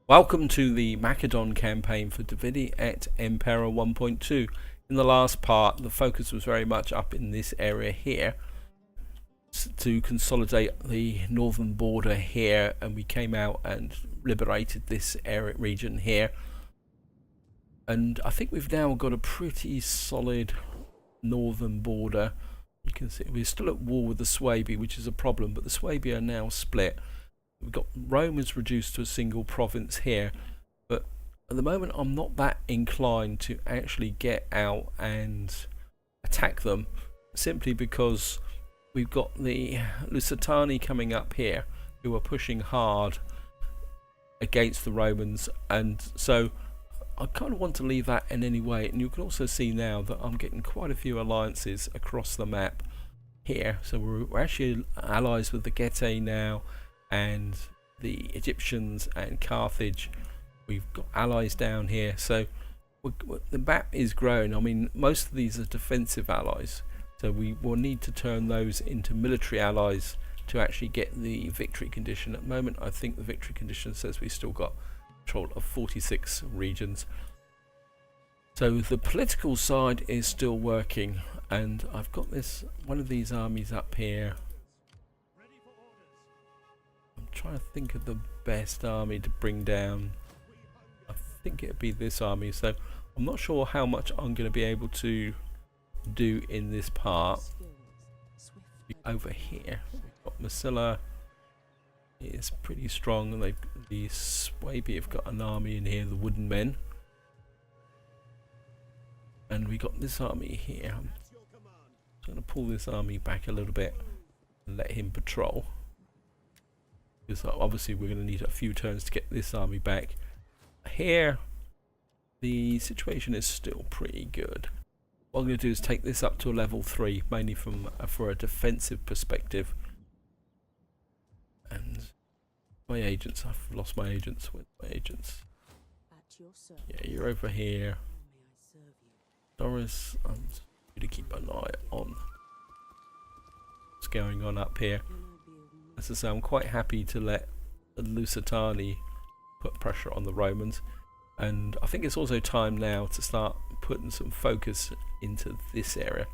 Welcome to the Macedon campaign for Dividi et Impera 1.2. In the last part, the focus was very much up in this area here to consolidate the northern border here, and we came out and liberated this area region here. And I think we've now got a pretty solid northern border. You can see we're still at war with the Swabi, which is a problem, but the Swabi are now split. We've got Rome is reduced to a single province here, but at the moment I'm not that inclined to actually get out and attack them, simply because we've got the Lusitani coming up here who are pushing hard against the Romans, and so I kind of want to leave that in any way. And you can also see now that I'm getting quite a few alliances across the map here, so we're actually allies with the Getae now, and the Egyptians and Carthage. We've got allies down here, so the map is growing. I mean, most of these are defensive allies, so we will need to turn those into military allies to actually get the victory condition. At the moment, I think the victory condition says we've still got control of 46 regions. So the political side is still working, and I've got one of these armies up here. Trying to think of the best army to bring down. I think it'd be this army, so I'm not sure how much I'm going to be able to do in this part. Over here we've got Macedon is pretty strong, and the Swabi have got an army in here, the wooden men, and we got this army here. I'm going to pull this army back a little bit and let him patrol, because obviously we're going to need a few turns to get this army back. Here the situation is still pretty good. What I'm going to do is take this up to a level 3, mainly for a defensive perspective. And my agents, I've lost my agents. Where's my agents? Yeah, you're over here. Doris, I'm going to keep an eye on what's going on up here. As I say, I'm quite happy to let the Lusitani put pressure on the Romans, and I think it's also time now to start putting some focus into this area.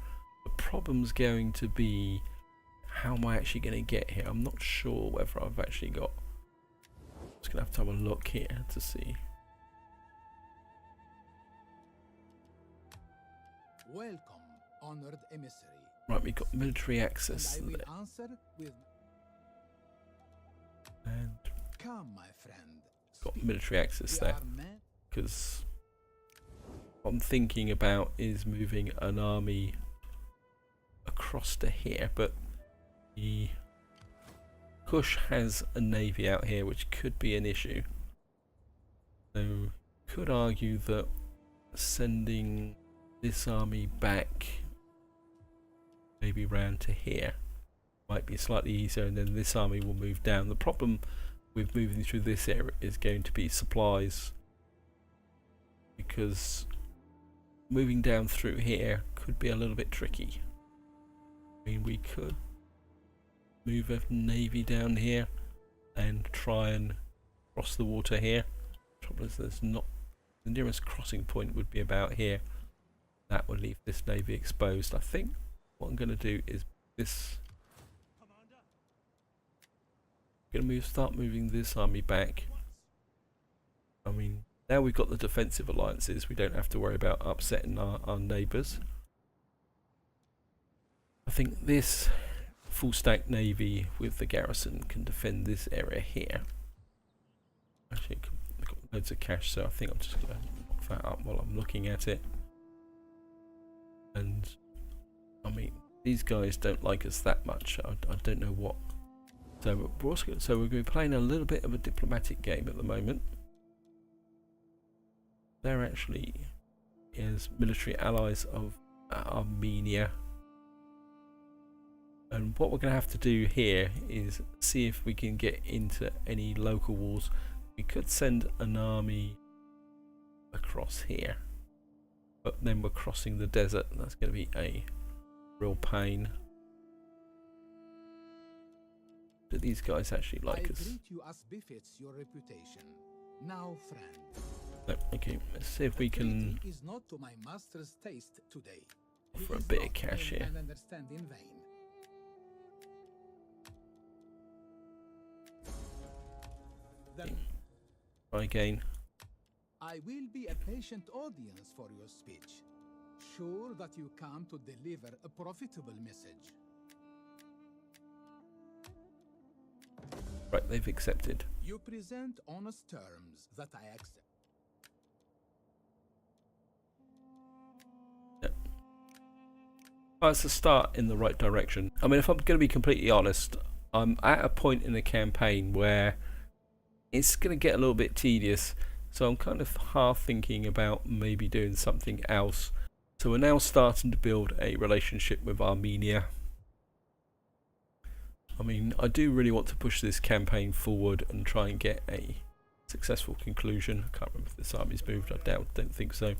The problem's going to be, how am I actually going to get here? I'm not sure whether I've actually got. I'm just going to have a look here to see. Welcome, honored emissary. Right, we've got military access And I will there. answer with And come, my friend. got Speak. military access We there, are men. because what I'm thinking about is moving an army across to here, but the Kush has a navy out here, which could be an issue. So could argue that sending this army back maybe round to here might be slightly easier, and then this army will move down. The problem with moving through this area is going to be supplies, because moving down through here could be a little bit tricky. I mean, we could move a navy down here and try and cross the water here. The trouble is there's not, the nearest crossing point would be about here. That would leave this navy exposed. I think what I'm going to do is this. I'm going to start moving this army back. I mean, now we've got the defensive alliances, we don't have to worry about upsetting our neighbours. I think this full stack navy with the garrison can defend this area here. Actually, I've got loads of cash, so I think I'm just going to knock that up while I'm looking at it. And I mean, these guys don't like us that much. I don't know what. So we're going to be playing a little bit of a diplomatic game at the moment. They're actually is military allies of Armenia, and what we're going to have to do here is see if we can get into any local wars. We could send an army across here, but then we're crossing the desert, and that's going to be a real pain. Do these guys actually like us? I greet you as befits your reputation. Now, friend. No, okay, let's see if we can Treaty is not to my master's taste today. He offer a is bit of not cash in here. and understand in vain. Then Try again. I will be a patient audience for your speech, sure that you come to deliver a profitable message. Right, they've accepted. You present honest terms that I accept. Well, it's a start in the right direction. I mean, if I'm going to be completely honest, I'm at a point in the campaign where it's going to get a little bit tedious. So I'm kind of half thinking about maybe doing something else. So we're now starting to build a relationship with Armenia. I mean, I do really want to push this campaign forward and try and get a successful conclusion. I can't remember if this army's moved. I don't think so. I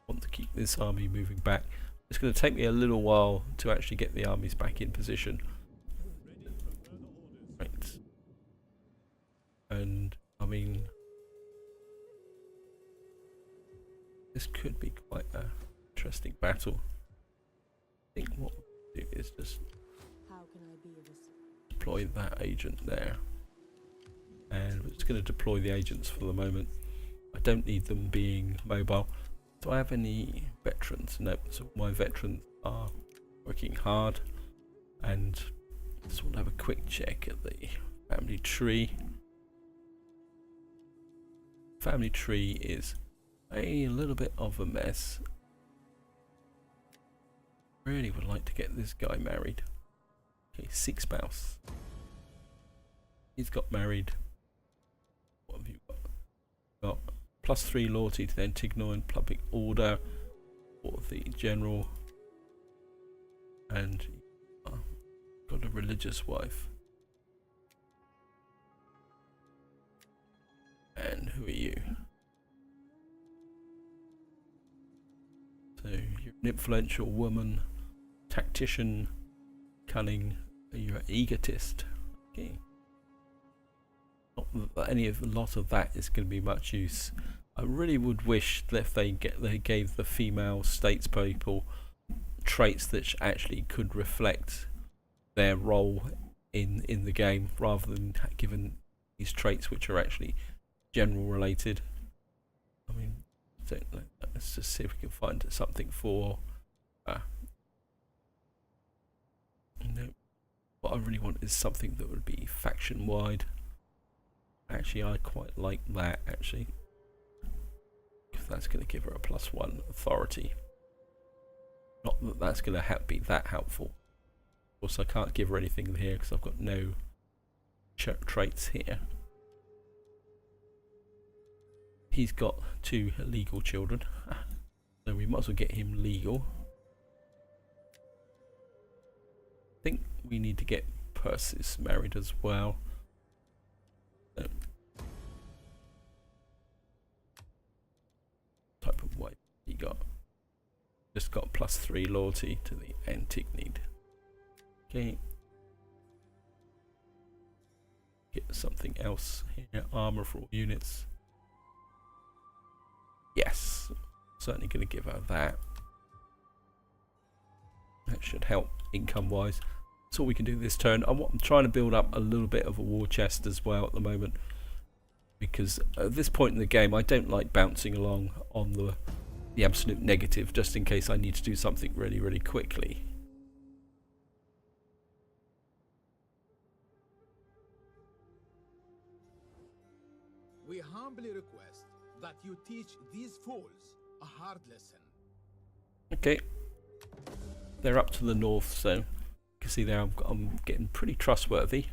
want to keep this army moving back. It's going to take me a little while to actually get the armies back in position. Right. And, I mean, this could be quite an interesting battle. I think what we'll do is just deploy that agent there. And we're just going to deploy the agents for the moment. I don't need them being mobile. Do I have any veterans? No, so my veterans are working hard. And just want to have a quick check at the family tree. Family tree is a little bit of a mess. Really would like to get this guy married. Okay, 6 spouse. He's got married. What have you got? Got +3 loyalty to the Antignon public order for the general, and got a religious wife. And who are you? So you're an influential woman, tactician, cunning. You're an egotist. Okay. Not that a lot of that is going to be much use. I really would wish that if they gave the female statespeople traits that actually could reflect their role in the game, rather than given these traits which are actually general related. I mean, let's just see if we can find something for. No, what I really want is something that would be faction wide. Actually, I quite like that, actually, because that's going to give her a +1 authority. Not that that's going to be that helpful. Of course, I can't give her anything here because I've got no traits here. He's got 2 legal children, so we might as well get him legal. I think we need to get Persis married as well. Type of wife he got. Just got +3 loyalty to the Antignon. Okay. Get something else here. Armor for all units. Yes. Certainly going to give her that. That should help income wise. That's all we can do this turn. I'm trying to build up a little bit of a war chest as well at the moment, because at this point in the game I don't like bouncing along on the absolute negative, just in case I need to do something really, really quickly. We humbly request that you teach these fools a hard lesson. Okay, they're up to the north, so you can see there I'm getting pretty trustworthy.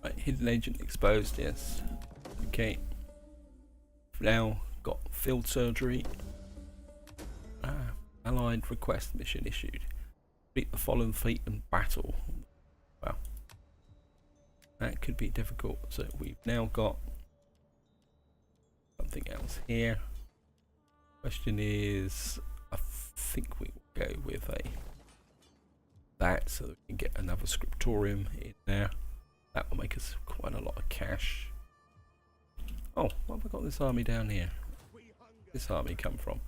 Right, hidden agent exposed, yes. Okay. Now got field surgery. Allied request mission issued. Beat the fallen fleet in battle. Wow. That could be difficult. So we've now got something else here. Question is, I think we will go with a that so that we can get another scriptorium in there. That will make us quite a lot of cash. Oh, what have I got this army down here? Where's this army come from?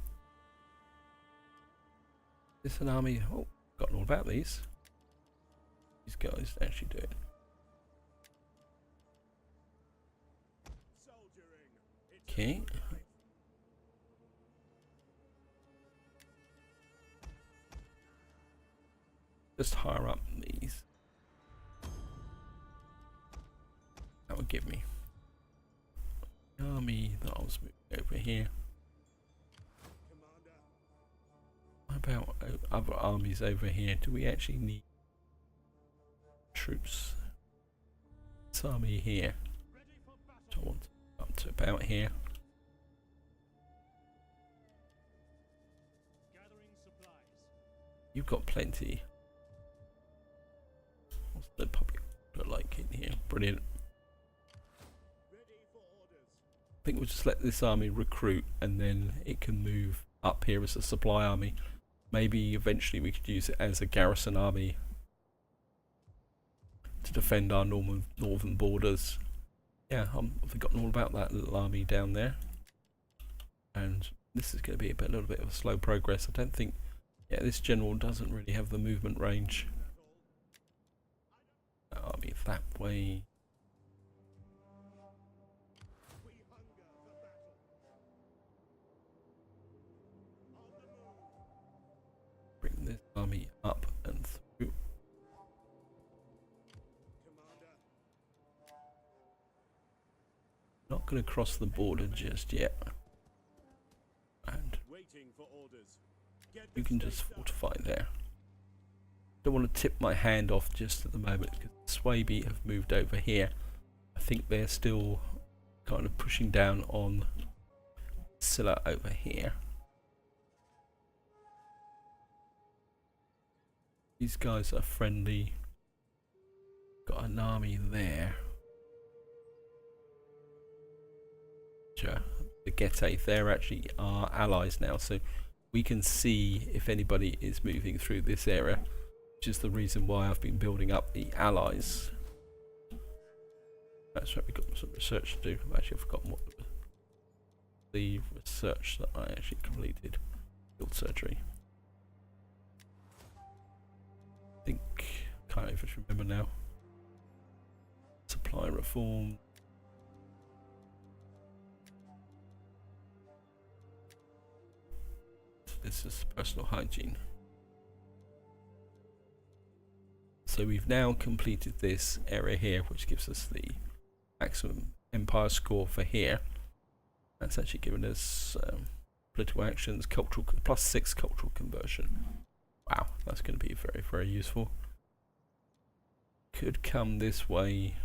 Is this an army? Oh, forgotten all about these. These guys actually do it. Okay. Just hire up these. That would give me the army that I was moving over here. What about other armies over here? Do we actually need troops? This army here. So I want up to about here. You've got plenty. What's the public like in here? Brilliant. I think we'll just let this army recruit and then it can move up here as a supply army. Maybe eventually we could use it as a garrison army to defend our northern borders. Yeah, I've forgotten all about that little army down there. And this is going to be a little bit of a slow progress. I don't think, yeah, this general doesn't really have the movement range. That army that way. Bring this army up and through. Not going to cross the border just yet. And you can just fortify there. Don't want to tip my hand off just at the moment because Swaby have moved over here. I think they're still kind of pushing down on Scylla over here. These guys are friendly. Got an army there. The Getae, they're actually our allies now, so we can see if anybody is moving through this area, which is the reason why I've been building up the allies. That's right, we've got some research to do. I've actually forgotten what the research that I actually completed. Field surgery. I think, can't even remember now. Supply reform. This is personal hygiene. So we've now completed this area here, which gives us the maximum empire score for here. That's actually given us political actions, cultural +6 cultural conversion. Wow, that's going to be very, very useful. Could come this way.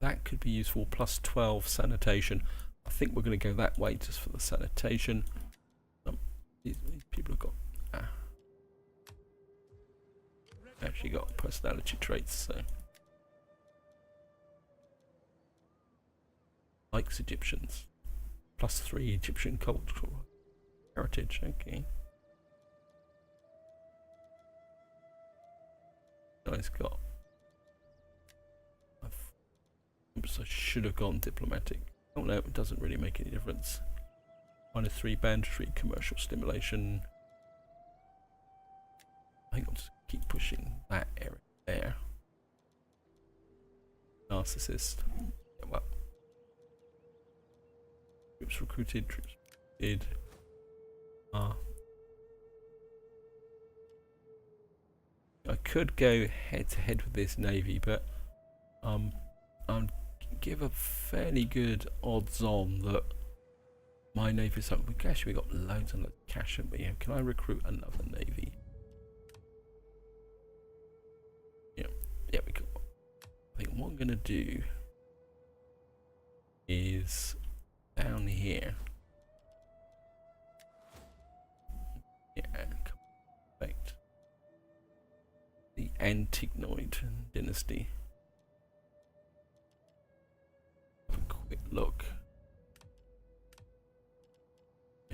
That could be useful. +12 sanitation. I think we're going to go that way just for the sanitation. These people have got actually got personality traits, so likes Egyptians. +3 Egyptian cultural heritage. Okay. Guy's got. Oops, I should have gone diplomatic. Oh no, it doesn't really make any difference. -3 banditry, commercial stimulation. I think I'll just keep pushing that area there. Narcissist. Yeah, well. Troops recruited, troops did. I could go head to head with this navy, but I'll give a fairly good odds on that my navy is up. Gosh, we got loads and loads of cash, haven't we? Can I recruit another navy? Yeah, we could. I think what I'm gonna do is down here. Yeah, perfect. The Antignoid dynasty. Have a quick look.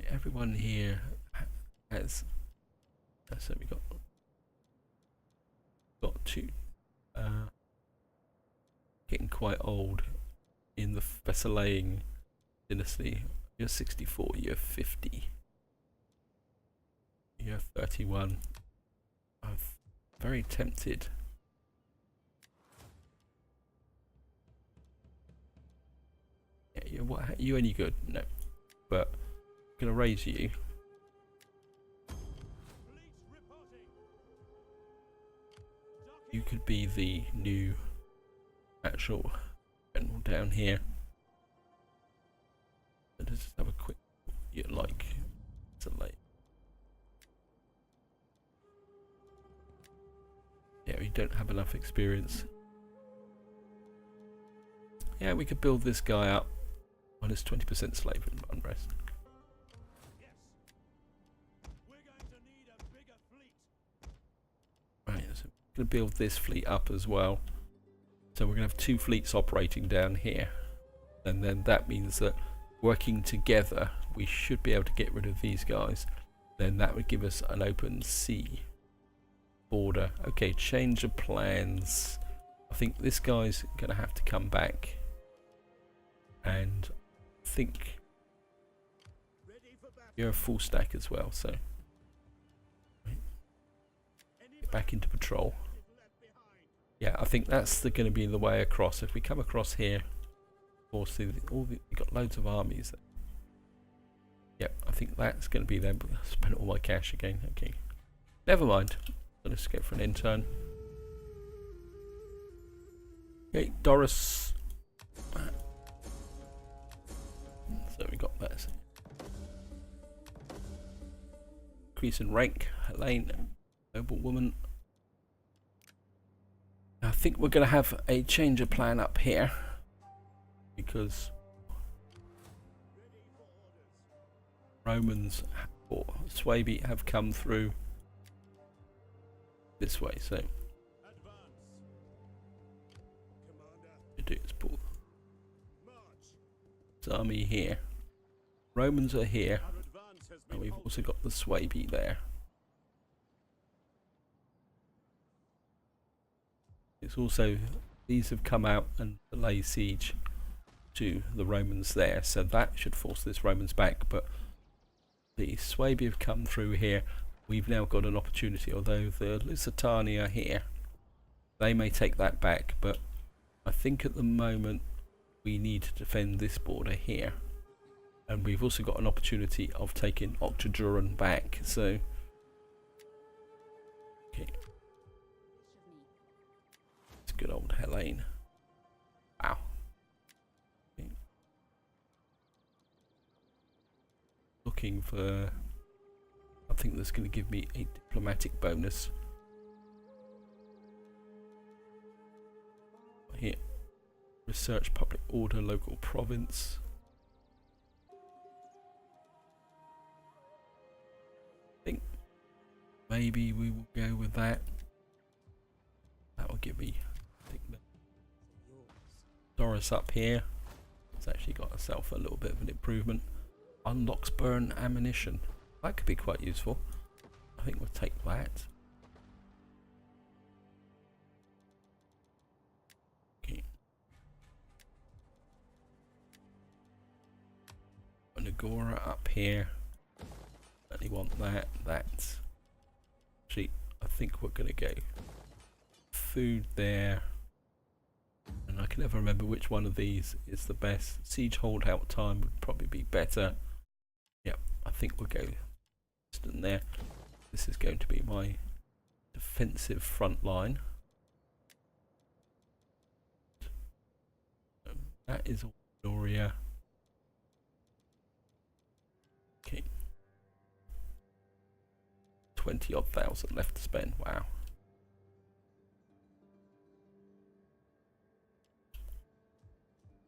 Everyone here has So we got to getting quite old in the Thessalian dynasty. You're 64, you're 50, you're 31. I'm very tempted. Yeah, you any good? No, but I'm gonna raise you. You could be the new actual general down here. Let's just have a quick, you like, delay. Yeah, we don't have enough experience. Yeah, we could build this guy up on his 20% slave unrest. Yes. We're going to need a bigger fleet. Right, so we're going to build this fleet up as well. So we're going to have 2 fleets operating down here. And then that means that working together, we should be able to get rid of these guys. Then that would give us an open sea border. Okay, change of plans. I think this guy's going to have to come back. And I think you're a full stack as well, so get back into patrol. Yeah, I think that's going to be the way across. If we come across here, of course, we've got loads of armies there. Yep, I think that's going to be them. I spent all my cash again. Okay, never mind. So let's go for an intern. Okay, Doris. So we got that. Increase in rank. Helene, noble woman. I think we're going to have a change of plan up here because Romans or Swaby have come through this way. So we do is pull this army here. Romans are here, and we've also got the Swaby there. It's also, these have come out and laid siege to the Romans there, so that should force this Romans back. But the Swaby have come through here. We've now got an opportunity, although the Lusitania here, they may take that back, but I think at the moment we need to defend this border here. And we've also got an opportunity of taking Octoduran back, so okay. It's good old Helene. Wow. Okay. Looking for something that's going to give me a diplomatic bonus. Here. Research public order, local province. I think maybe we will go with that. That will give me, I think, Doris up here. It's actually got herself a little bit of an improvement. Unlocks burn ammunition. That could be quite useful. I think we'll take that. Okay. Nagora up here. Only want that. That. Actually, I think we're gonna go food there. And I can never remember which one of these is the best. Siege holdout time would probably be better. Yep, I think we'll go in there. This is going to be my defensive front line. That is Gloria. Okay. 20-odd thousand left to spend. Wow.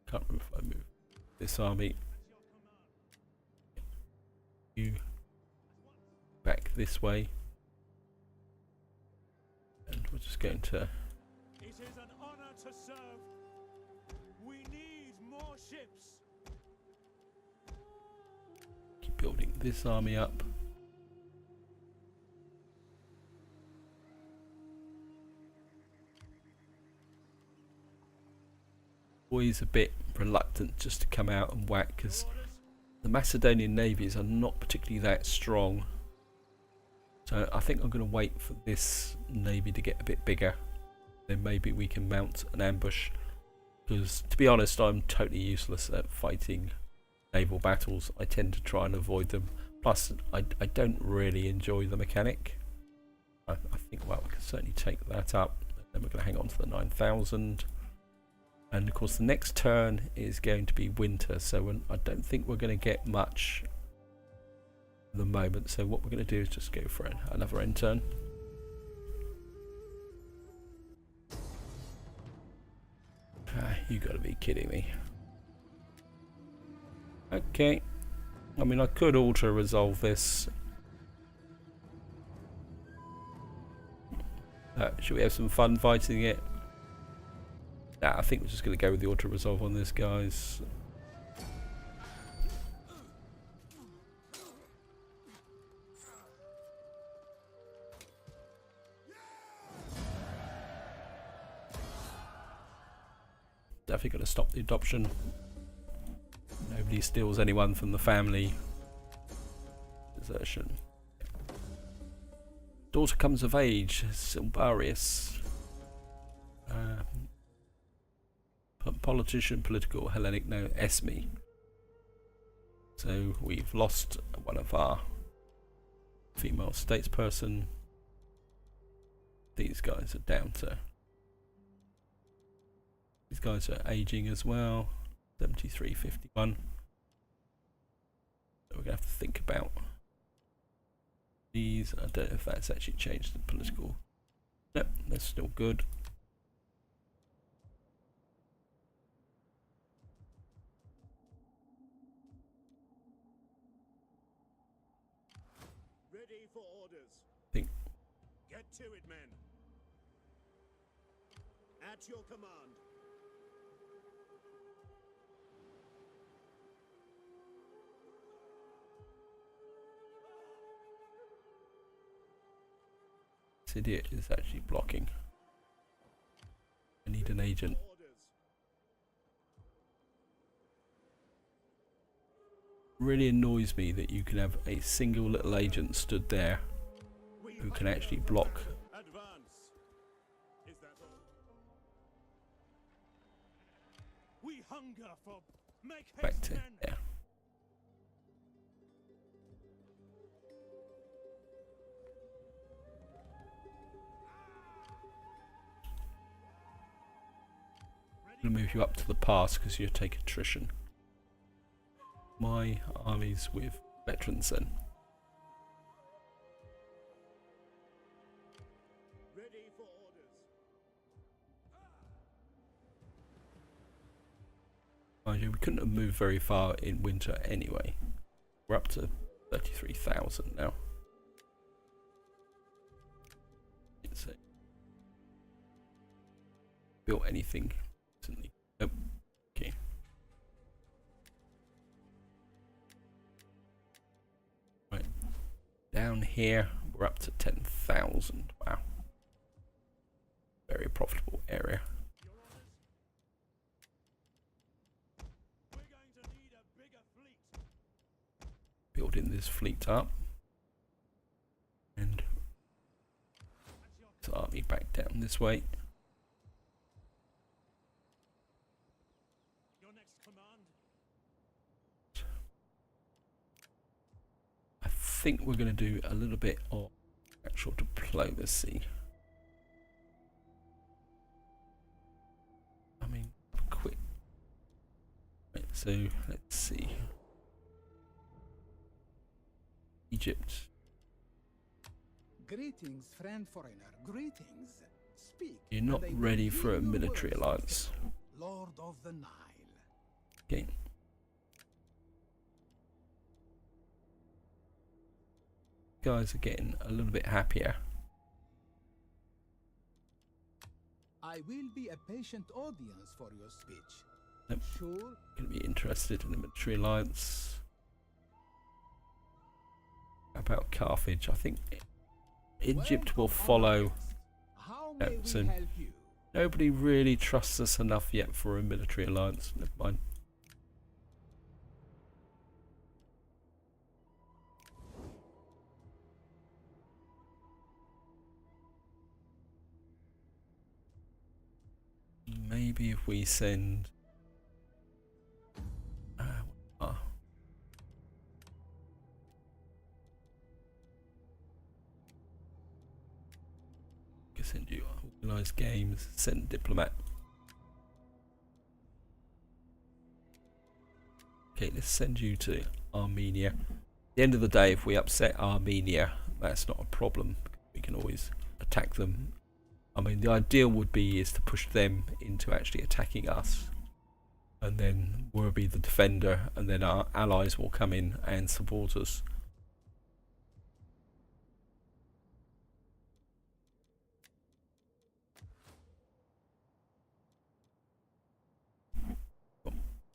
Can't remember if I move this army. You back this way. And we're just going to... It is an honor to serve. We need more ships. keep building this army up. always a bit reluctant just to come out and whack, because the Macedonian navies are not particularly that strong. So I think I'm going to wait for this navy to get a bit bigger. Then maybe we can mount an ambush. Because to be honest, I'm totally useless at fighting naval battles. I tend to try and avoid them. Plus, I don't really enjoy the mechanic. I think, well, we can certainly take that up. Then we're going to hang on to the 9,000. And of course the next turn is going to be winter, so I don't think we're going to get much at the moment. So what we're going to do is just go for another end turn. You got to be kidding me. Okay, I mean I could auto resolve this. Should we have some fun fighting it? Nah, I think we're just going to go with the auto resolve on this, guys. Definitely going to stop the adoption. Nobody steals anyone from the family. Desertion. Daughter comes of age, Silbarius. Politician, political, Hellenic, no, Esme. So we've lost one of our female statesperson. These guys are down to. These guys are aging as well. 73, 51. So we're going to have to think about these. I don't know if that's actually changed the political. Nope, they're still good. Ready for orders. Think. Get to it, men. At your command. This idiot is actually blocking. I need an agent. Really annoys me that you can have a single little agent stood there who can actually block. Advance. Is that all? We hunger for make Back haste, to men. there. I'm going to move you up to the pass because you take attrition. My armies with veterans then. Ready for orders. Mind you, we couldn't have moved very far in winter anyway. We're up to 33,000 now. Let's see. Built anything recently? Nope. Okay. Right. Down here, we're up to 10,000. Wow. Very profitable area. Your orders. We're going to need a bigger fleet. Building this fleet up. And this army back down this way. Your next command. I think we're going to do a little bit of actual diplomacy. I mean, quick. Right, so let's see. Egypt. Greetings, friend foreigner. Greetings. Speak. You're not and I will ready heed for a your military words, alliance. Lord of the Nile. Okay. Guys are getting a little bit happier. I will be a patient audience for your speech. Nope. Sure. Going to be interested in the military alliance. How about Carthage? I think Egypt will follow. How may we So help you? Nobody really trusts us enough yet for a military alliance. Never mind. Maybe if we send send you organised games, send diplomat. Okay, let's send you to Armenia. At the end of the day, if we upset Armenia, that's not a problem. We can always attack them. I mean, the ideal would be is to push them into actually attacking us, and then we'll be the defender, and then our allies will come in and support us.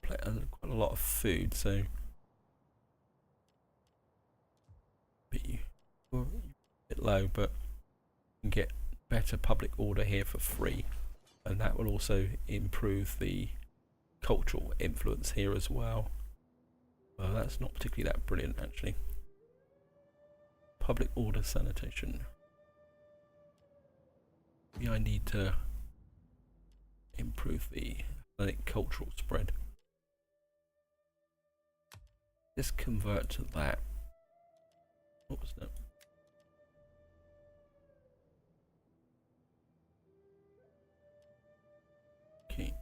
Quite a lot of food, so a bit low, but you can get better public order here for free, and that will also improve the cultural influence here as well. Well, that's not particularly that brilliant actually. Public order sanitation. Maybe I need to improve the Hellenic cultural spread. Just convert to that. What was that? Okay.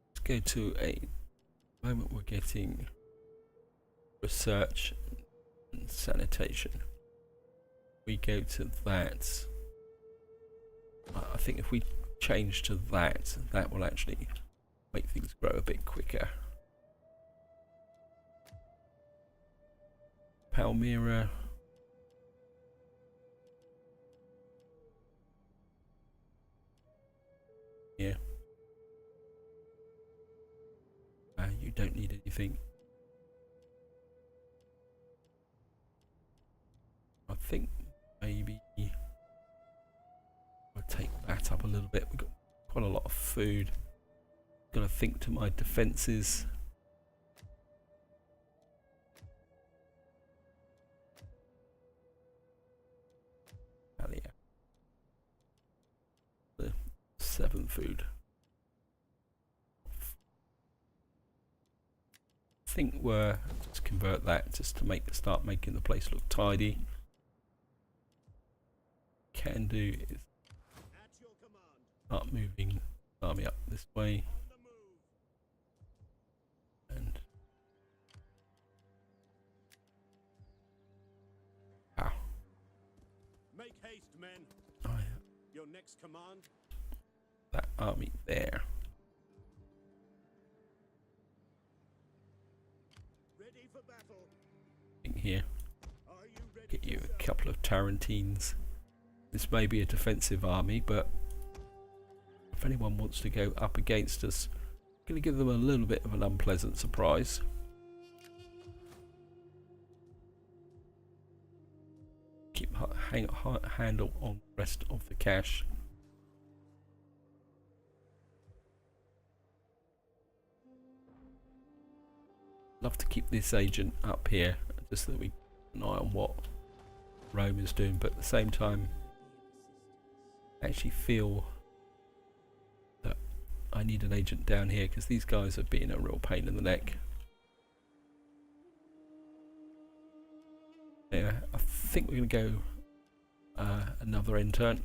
Let's go to a moment we're getting research and sanitation. We go to that. I think if we change to that, that will actually make things grow a bit quicker. Palmyra. Yeah. You don't need anything. I think maybe I'll take that up a little bit. We've got quite a lot of food. Gotta think to my defences. Oh yeah. The 7 food. I think we're just convert that just to start making the place look tidy. Can do is start moving the army up this way, and Make haste, men. Your next command. That army there. Ready for battle. Here, Are you ready? get you a couple of Tarentines. This may be a defensive army, but if anyone wants to go up against us, I'm going to give them a little bit of an unpleasant surprise. Keep handle on the rest of the cash. Love to keep this agent up here, just so that we keep an eye on what Rome is doing, but at the same time I actually feel that I need an agent down here because these guys are being a real pain in the neck. Yeah, I think we're going to go another intern.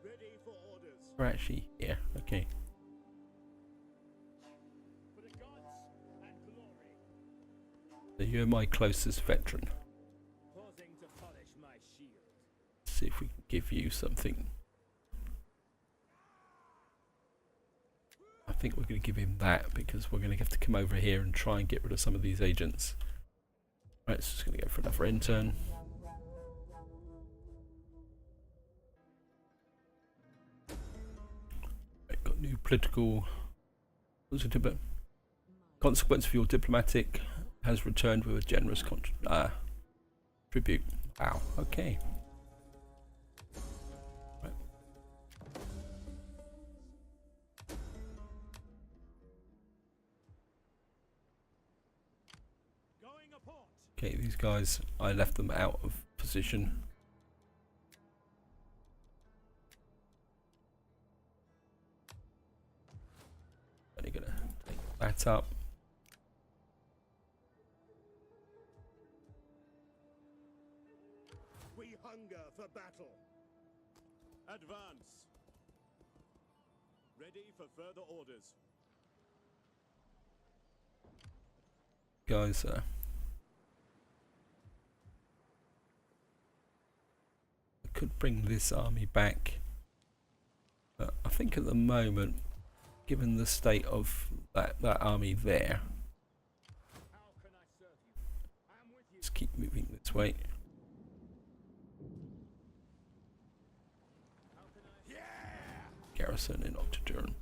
Ready for orders. We're actually here, okay. For the gods and glory. So you're my closest veteran. Pausing to polish my shield. See if we can give you something. I think we're going to give him that because we're going to have to come over here and try and get rid of some of these agents. Right, so just going to go for another intern. political consequence for your diplomatic has returned with a generous tribute. Wow. Okay. Right. Going a port. Okay, these guys, I left them out of position. Only gonna take that up. We hunger for battle. Advance. Ready for further orders. Guys, I could bring this army back, but I think at the moment, given the state of that army there, How can I serve you? I'm with you. let's keep moving this way. How can I? Yeah. Garrison in Octoduran.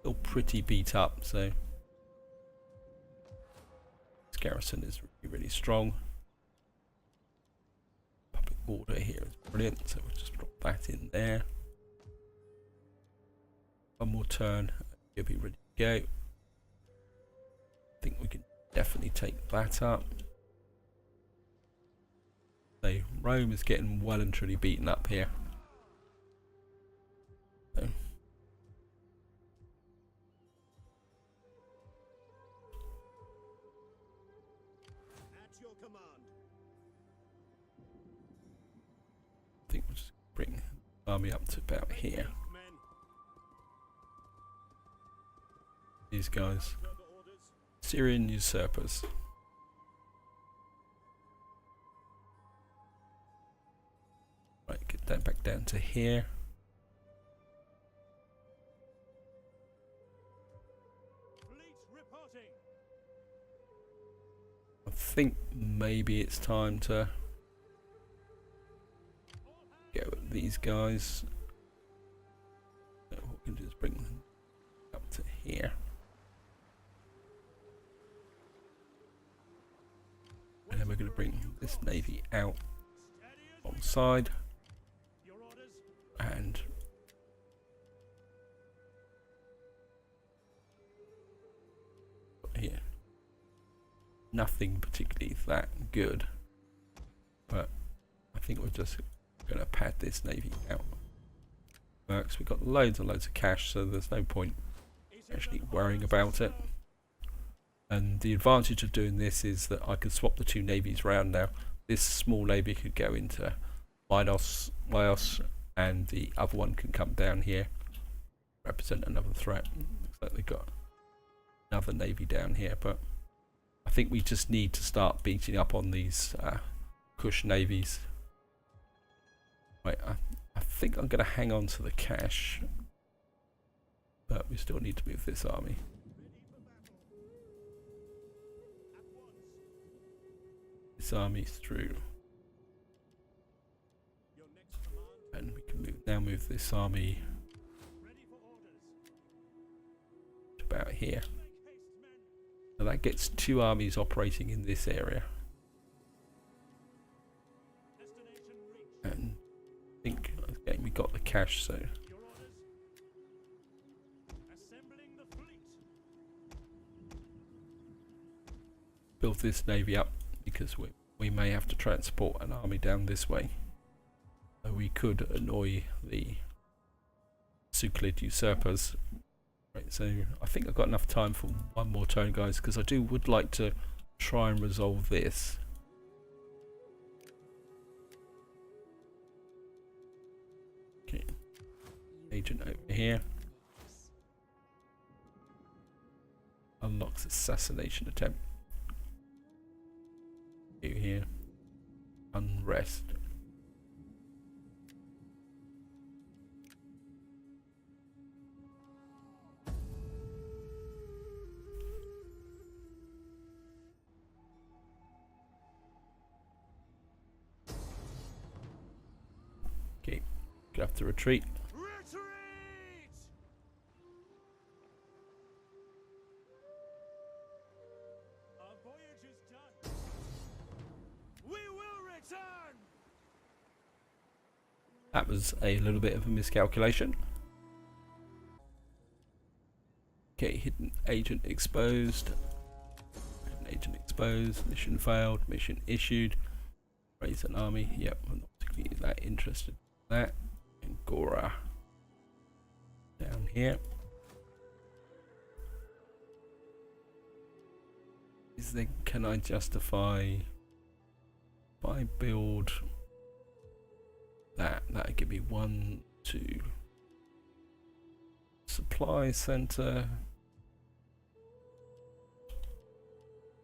Still pretty beat up, so this garrison is really strong. Public order here is brilliant, so we'll just drop that in there. One more turn, you'll be ready to go. I think we can definitely take that up. So Rome is getting well and truly beaten up here. So, At your command. I think we'll just bring the army up to about here. Men. These guys, Further orders. Syrian usurpers. Right, get that back down to here. Fleet reporting. I think maybe it's time to All hands. go at these guys. So we can just bring them up to here. And then we're going to bring this navy out Steady as on we the go. side Your orders. and here. Nothing particularly that good, but I think we're just going to pad this navy out. Works. We've got loads and loads of cash, so there's no point Is it actually an worrying honor to about it. serve? And the advantage of doing this is that I could swap the two navies round now. This small navy could go into Minos, and the other one can come down here, represent another threat. Looks like they've got another navy down here, but I think we just need to start beating up on these Kush navies. Right, I think I'm going to hang on to the cash, but we still need to move this army. This army through, Your next command. and we can now move this army Ready for orders. to about here. Make haste, men. So that gets two armies operating in this area, Destination reached. and I think again we got the cash, so Your orders. Assembling the fleet. build this navy up because we may have to transport an army down this way. So we could annoy the Suclid usurpers. Right, so I think I've got enough time for one more turn, guys, because I would like to try and resolve this. Okay, agent over here unlocks assassination attempt. You here, unrest. Okay, gonna have to retreat. Retreat! that was a little bit of a miscalculation. Okay, hidden agent exposed. Hidden agent exposed. Mission failed. Mission issued. Raise an army. Yep, I'm not particularly that interested in that. Angora. Down here. Can I justify if I build that? That'd give me 1, 2 supply center.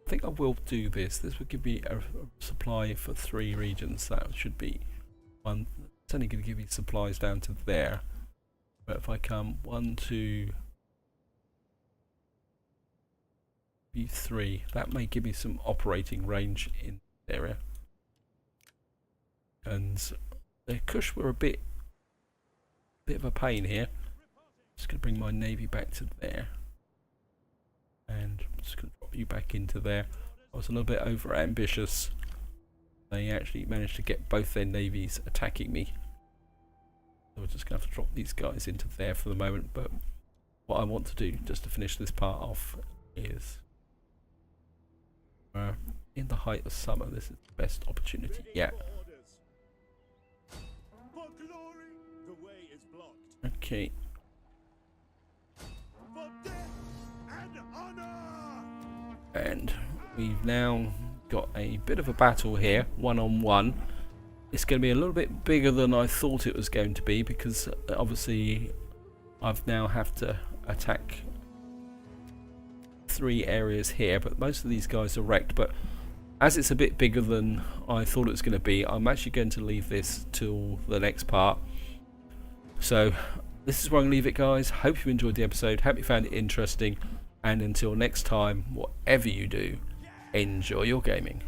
I think I will do this. This would give me a supply for 3 regions. That should be one. It's only going to give me supplies down to there. But if I come 1, 2, 3, that may give me some operating range in the area. And the Kush were a bit of a pain here. Just going to bring my navy back to there, and I'm just going to drop you back into there. I was a little bit over ambitious. They actually managed to get both their navies attacking me. So we're just going to have to drop these guys into there for the moment. But what I want to do, just to finish this part off, is in the height of summer, this is the best opportunity yet. Okay. And we've now got a bit of a battle here, 1-on-1. It's going to be a little bit bigger than I thought it was going to be, because obviously I've now have to attack 3 areas here, but most of these guys are wrecked. But as it's a bit bigger than I thought it was going to be, I'm actually going to leave this till the next part. So this is where I'm going to leave it, guys. Hope you enjoyed the episode, hope you found it interesting, and until next time, whatever you do, enjoy your gaming.